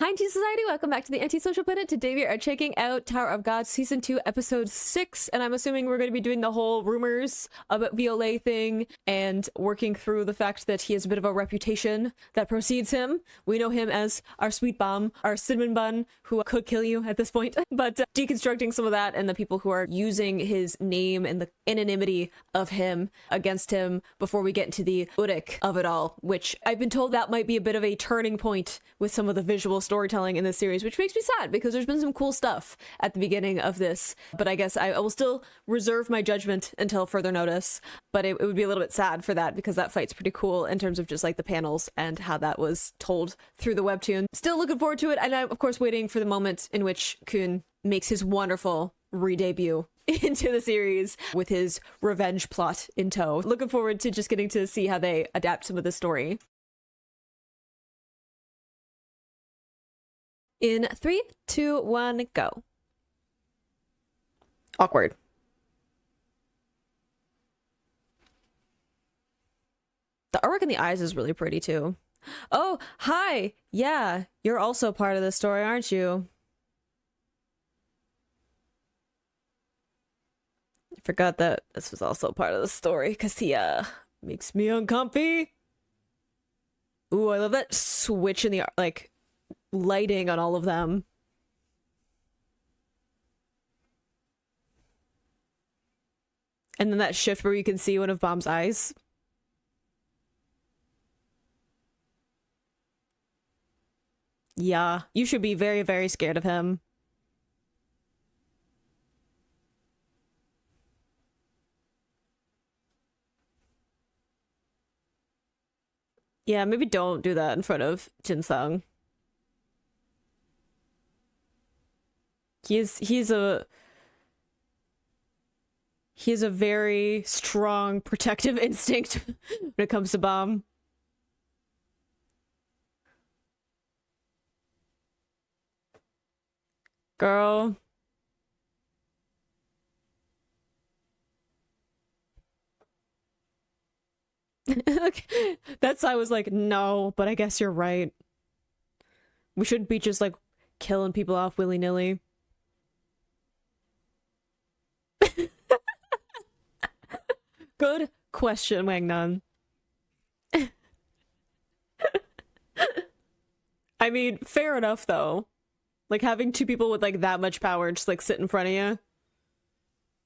Hi, Anti Society. Welcome back to the Antisocial Planet. Today we are checking out Tower of God Season 2, Episode 6, and I'm assuming we're going to be doing the whole rumors about Viole thing and working through the fact that he has a bit of a reputation that precedes him. We know him as our sweet bomb, our cinnamon bun, who could kill you at this point, but deconstructing some of that and the people who are using his name and the anonymity of him against him before we get into the Urik of it all, which I've been told that might be a bit of a turning point with some of the visual storytelling in this series, which makes me sad because there's been some cool stuff at the beginning of this, but I guess I will still reserve my judgment until further notice. But it would be a little bit sad for that because that fight's pretty cool in terms of just like the panels and how that was told through the webtoon. Still looking forward to it, and I'm of course waiting for the moment in which Kun makes his wonderful re-debut into the series with his revenge plot in tow. Looking forward to just getting to see how they adapt some of the story. In 3, 2, 1, go. Awkward. The artwork in the eyes is really pretty too. Oh, hi! Yeah, you're also part of the story, aren't you? I forgot that this was also part of the story because he, makes me uncomfy. Ooh, I love that switch in the, like, lighting on all of them. And then that shift where you can see one of Bomb's eyes. Yeah, you should be very, very scared of him. Yeah, maybe don't do that in front of Jin-sung. He has a very strong protective instinct when it comes to Bomb. Girl. That side was like, no, but I guess you're right. We shouldn't be just like killing people off willy-nilly. Good question, Wangnan. I mean, fair enough though. Like having two people with like that much power just like sit in front of you,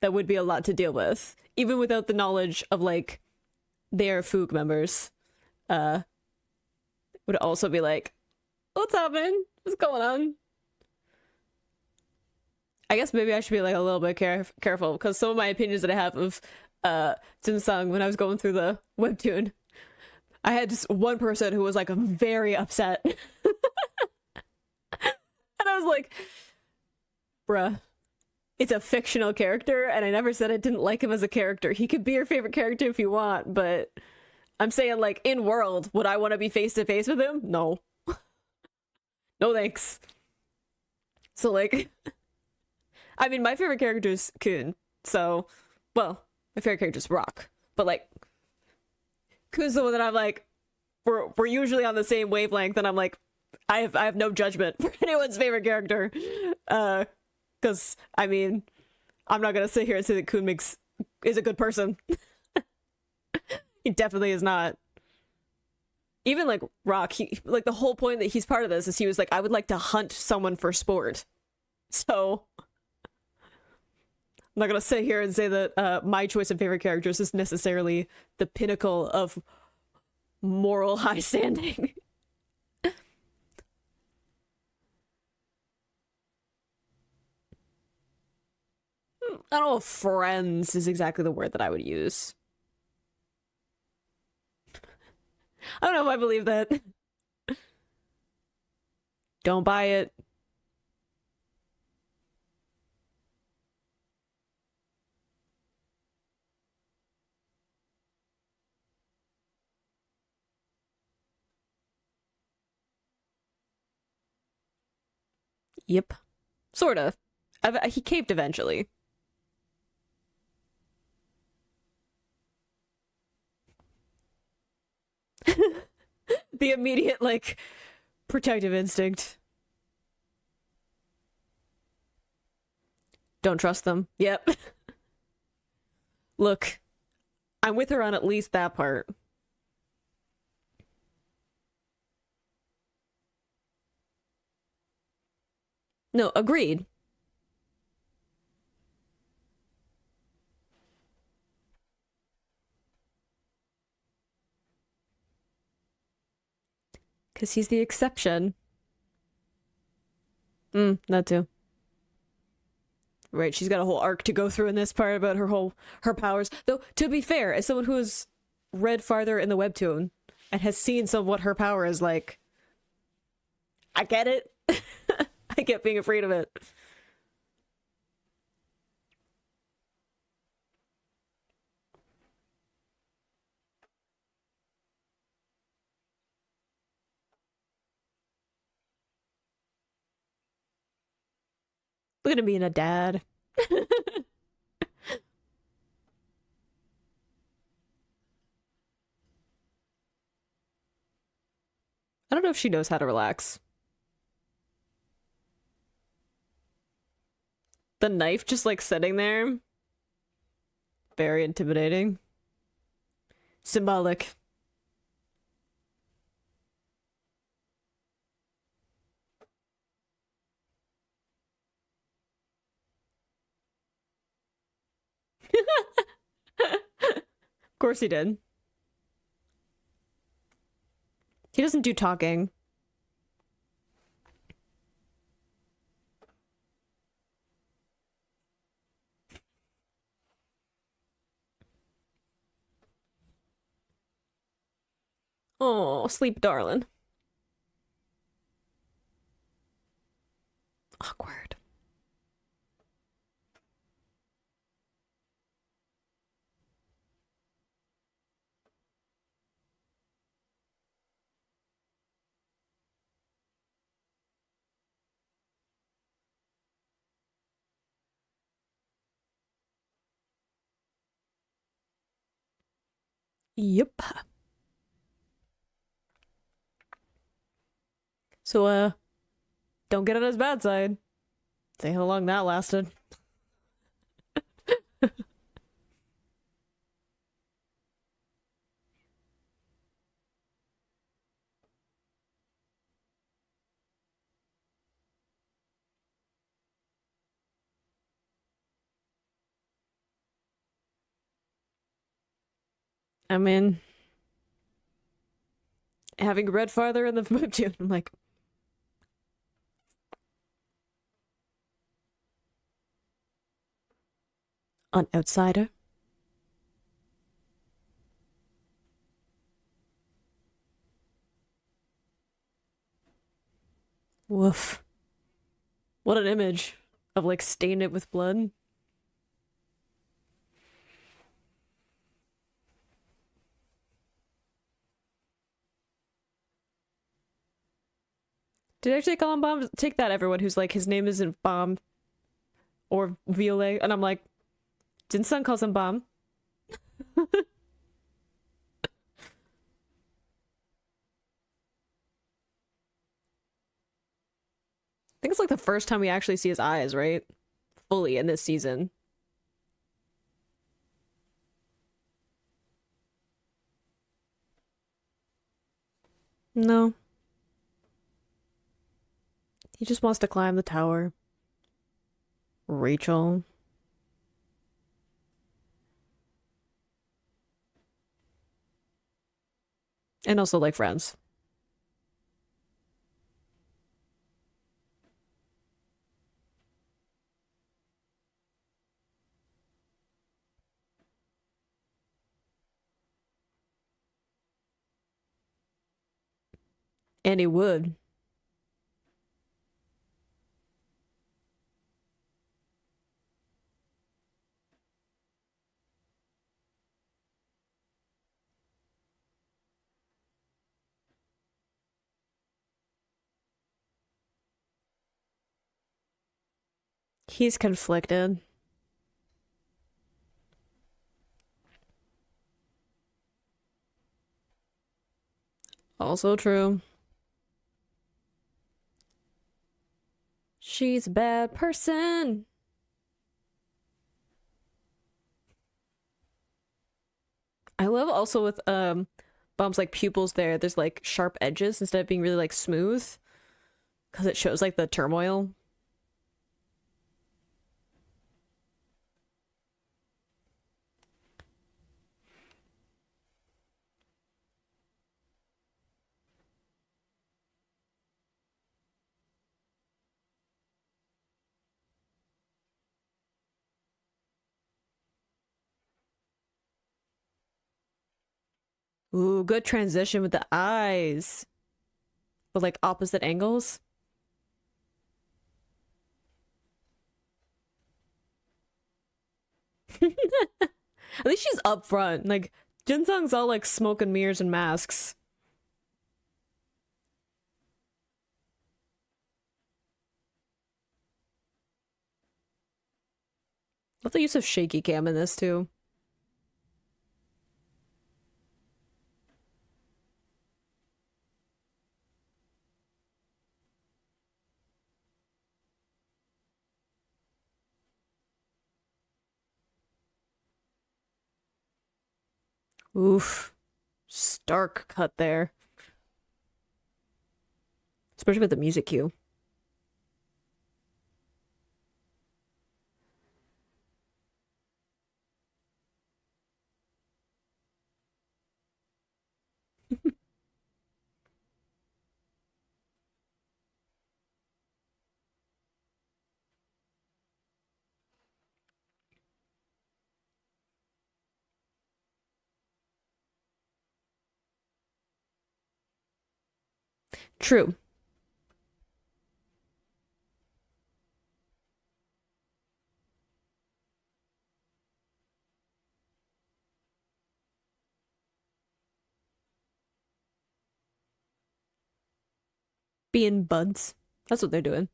that would be a lot to deal with. Even without the knowledge of like they are Foog members. Would also be like, what's happening? What's going on? I guess maybe I should be like a little bit careful because some of my opinions that I have of Jin-sung when I was going through the webtoon, I had just one person who was like very upset. And I was like, bruh, it's a fictional character and I never said I didn't like him as a character. He could be your favorite character if you want, but I'm saying like in world, would I want to be face to face with him? No. No thanks. So like, I mean, my favorite character is Kun, so, well, my favorite character is Rock, but like, Kun's the one that I'm like, we're usually on the same wavelength, and I'm like, I have no judgment for anyone's favorite character, because I mean, I'm not gonna sit here and say that Kun is a good person. He definitely is not. Even like Rock, like the whole point that he's part of this is he was like, I would like to hunt someone for sport, so. I'm not gonna sit here and say that my choice of favorite characters is necessarily the pinnacle of moral high standing. I don't know if friends is exactly the word that I would use. I don't know if I believe that. Don't buy it. Yep. Sorta. He caved eventually. The immediate, like, protective instinct. Don't trust them. Yep. Look, I'm with her on at least that part. No, agreed. Because he's the exception. That too. Right, she's got a whole arc to go through in this part about her powers. Though, to be fair, as someone who has read farther in the webtoon and has seen some of what her power is like, I get it. I get being afraid of it. Look at him being a dad. I don't know if she knows how to relax. The knife just like sitting there. Very intimidating. Symbolic. Of course he did. He doesn't do talking. Oh, sleep, darling. Awkward. Yep. So, don't get on his bad side. Say how long that lasted. I mean, having read farther in the webtoon, I'm like, an outsider. Woof. What an image of like stained it with blood. Did I actually call him Bomb? Take that, everyone who's like, his name isn't Bomb or Viole. And I'm like, Jin-sun calls him Bomb. I think it's like the first time we actually see his eyes, right? Fully in this season. No. He just wants to climb the tower. Rachel. And also like friends. And he would. He's conflicted. Also true. She's a bad person. I love also with Bomb's like pupils there, there's like sharp edges instead of being really like smooth because it shows like the turmoil. Ooh, good transition with the eyes, but like opposite angles. At least she's up front. Like Jinsung's all like smoke and mirrors and masks. Love the use of shaky cam in this too. Oof. Stark cut there. Especially with the music cue. True. Being buds. That's what they're doing.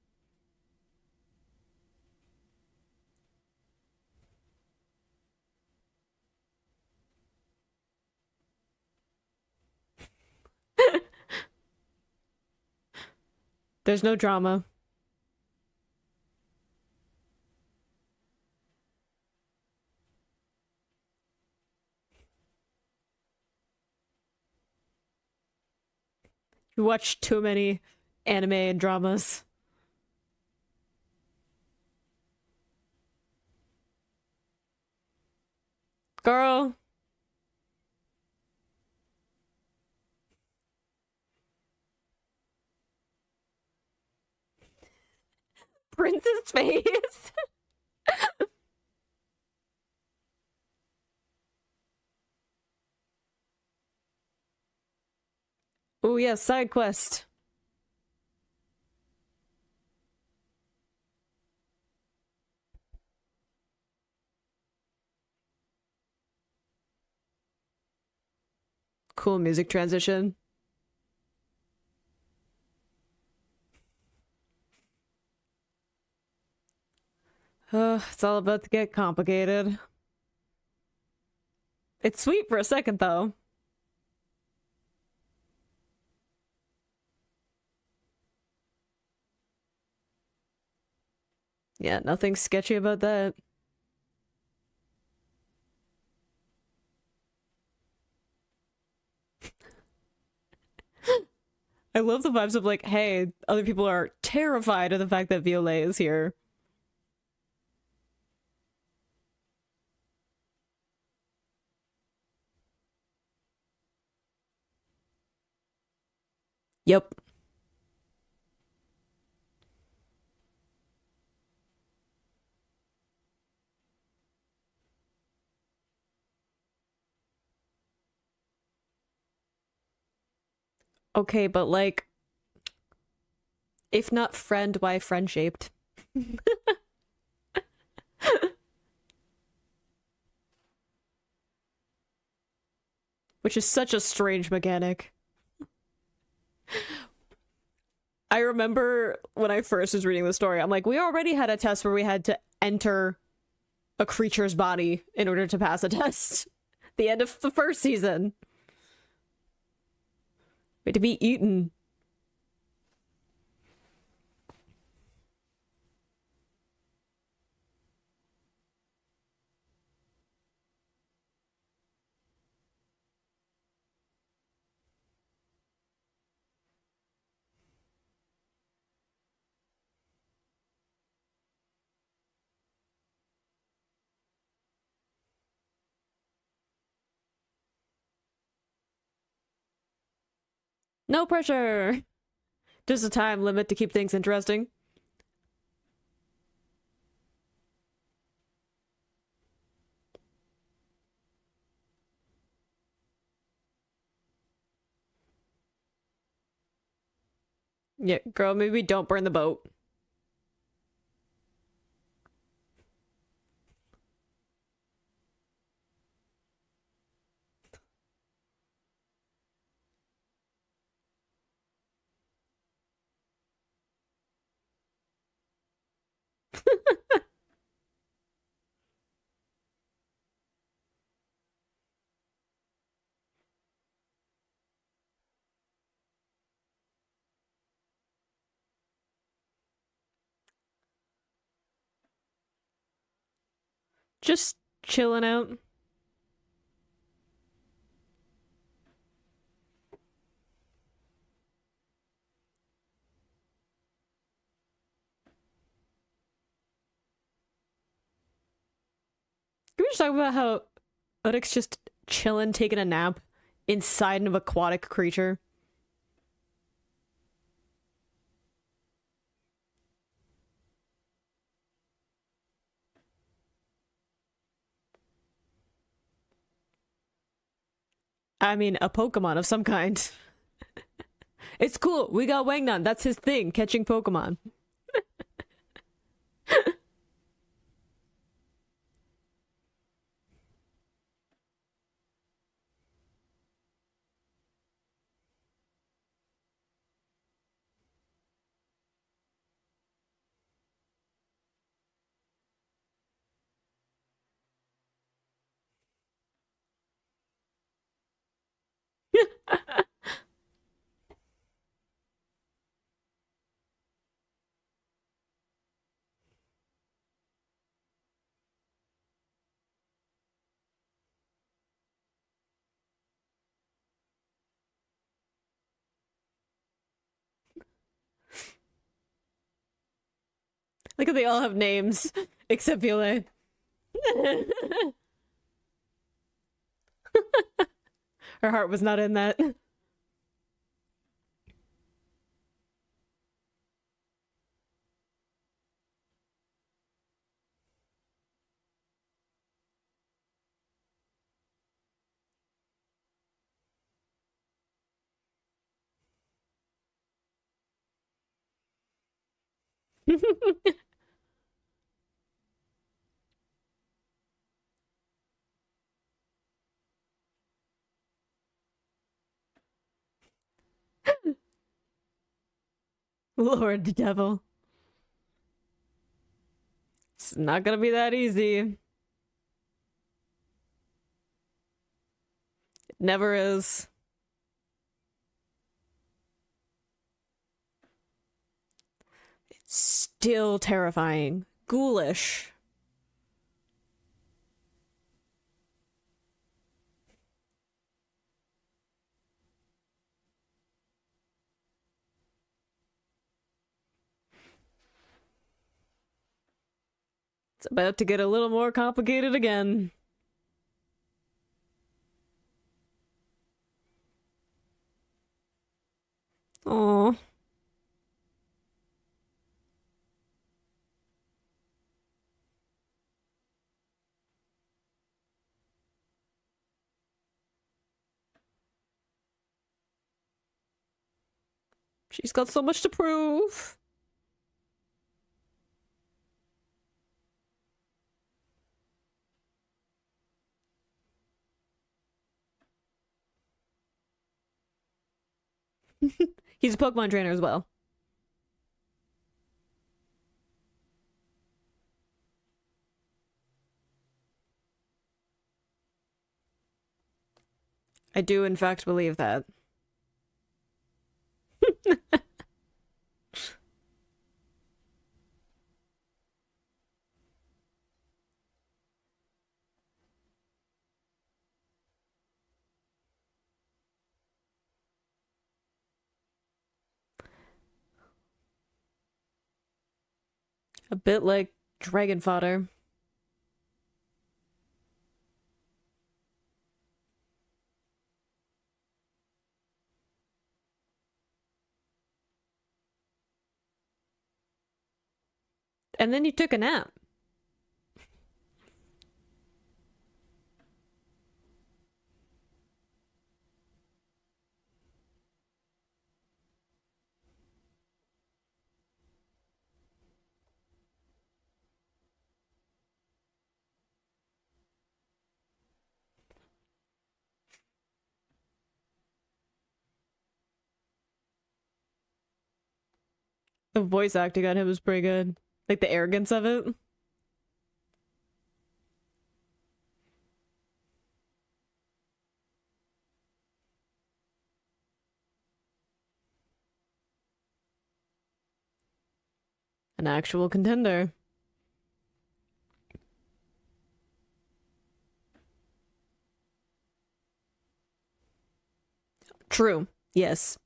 There's no drama. You watch too many anime and dramas. Girl, Prince's face. Oh yeah, side quest. Cool music transition. It's all about to get complicated. It's sweet for a second though. Yeah, nothing sketchy about that. I love the vibes of like, hey, other people are terrified of the fact that Viole is here. Yep. Okay, but like, if not friend, why friend shaped? Which is such a strange mechanic. I remember when I first was reading the story, I'm like, we already had a test where we had to enter a creature's body in order to pass a test. The end of the first season. We had to be eaten. No pressure! Just a time limit to keep things interesting. Yeah, girl, maybe don't burn the boat. Just chilling out. Can we just talk about how Udik's just chilling, taking a nap inside an aquatic creature? I mean, a Pokemon of some kind. It's cool. We got Wangnan. That's his thing, catching Pokemon. Look at they all have names, except Viole. Her heart was not in that. Lord Devil. It's not gonna be that easy. It never is. It's still terrifying. Ghoulish. It's about to get a little more complicated again. Oh, she's got so much to prove. He's a Pokemon trainer as well. I do, in fact, believe that. A bit like dragon fodder. And then you took a nap. The voice acting on him was pretty good. Like the arrogance of it. An actual contender. True. Yes.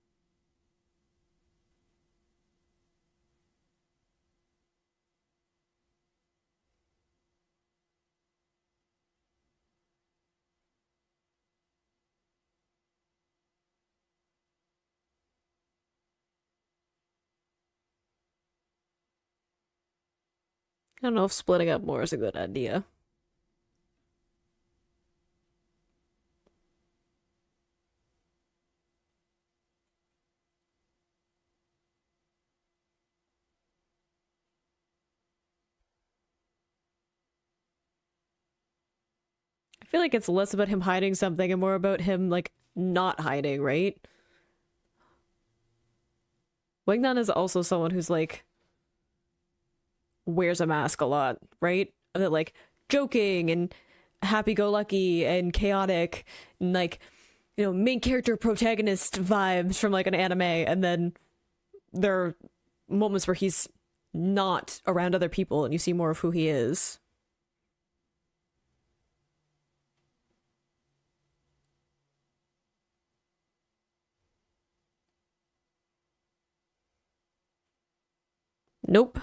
I don't know if splitting up more is a good idea. I feel like it's less about him hiding something and more about him, like, not hiding, right? Wingnan is also someone who's, like, wears a mask a lot, right? That, like, joking and happy-go-lucky and chaotic and, like, you know, main character protagonist vibes from, like, an anime, and then there are moments where he's not around other people and you see more of who he is. Nope.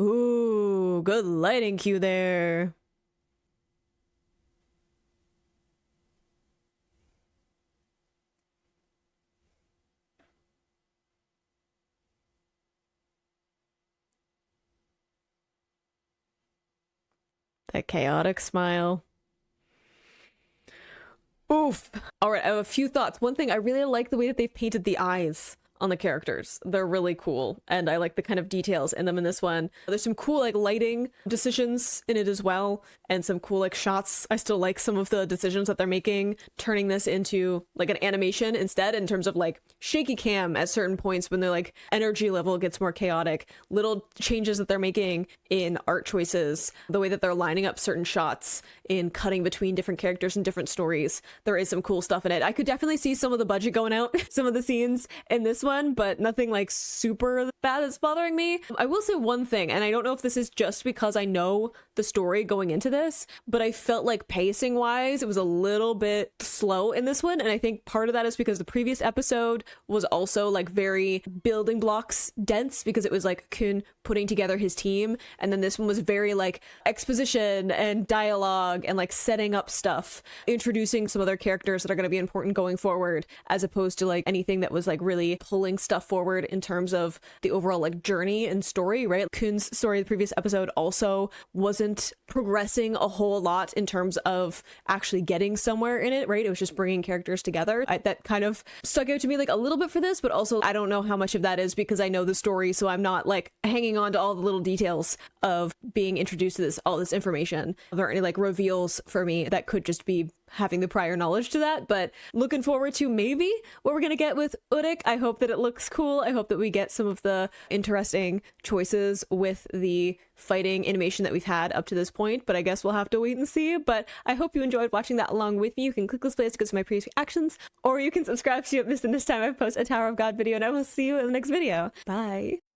Ooh, good lighting cue there. That chaotic smile. Oof. All right, I have a few thoughts. One thing, I really like the way that they've painted the eyes on the characters. They're really cool, and I like the kind of details in them in this one. There's some cool, like, lighting decisions in it as well, and some cool, like, shots. I still like some of the decisions that they're making, turning this into, like, an animation instead, in terms of, like, shaky cam at certain points when their, like, energy level gets more chaotic. Little changes that they're making in art choices, the way that they're lining up certain shots, in cutting between different characters and different stories. There is some cool stuff in it. I could definitely see some of the budget going out, some of the scenes in this one, but nothing like super bad that's bothering me. I will say one thing, and I don't know if this is just because I know the story going into this, but I felt like pacing wise, it was a little bit slow in this one. And I think part of that is because the previous episode was also like very building blocks dense, because it was like Kun putting together his team. And then this one was very like exposition and dialogue and like setting up stuff, introducing some other characters that are going to be important going forward, as opposed to like anything that was like really pulling stuff forward in terms of the overall like journey and story, right? Kun's story in the previous episode also wasn't progressing a whole lot in terms of actually getting somewhere in it, right? It was just bringing characters together. That kind of stuck out to me like a little bit for this, but also I don't know how much of that is because I know the story, so I'm not like hanging on to all the little details of being introduced to all this information. Are there any like reveals for me that could just be having the prior knowledge to that? But looking forward to maybe what we're gonna get with Urik. I hope that it looks cool. I hope that we get some of the interesting choices with the fighting animation that we've had up to this point, but I guess we'll have to wait and see. But I hope you enjoyed watching that along with me. You can click this place to go to my previous reactions, or you can subscribe so you don't miss the next time I post a Tower of God video, and I will see you in the next video. Bye.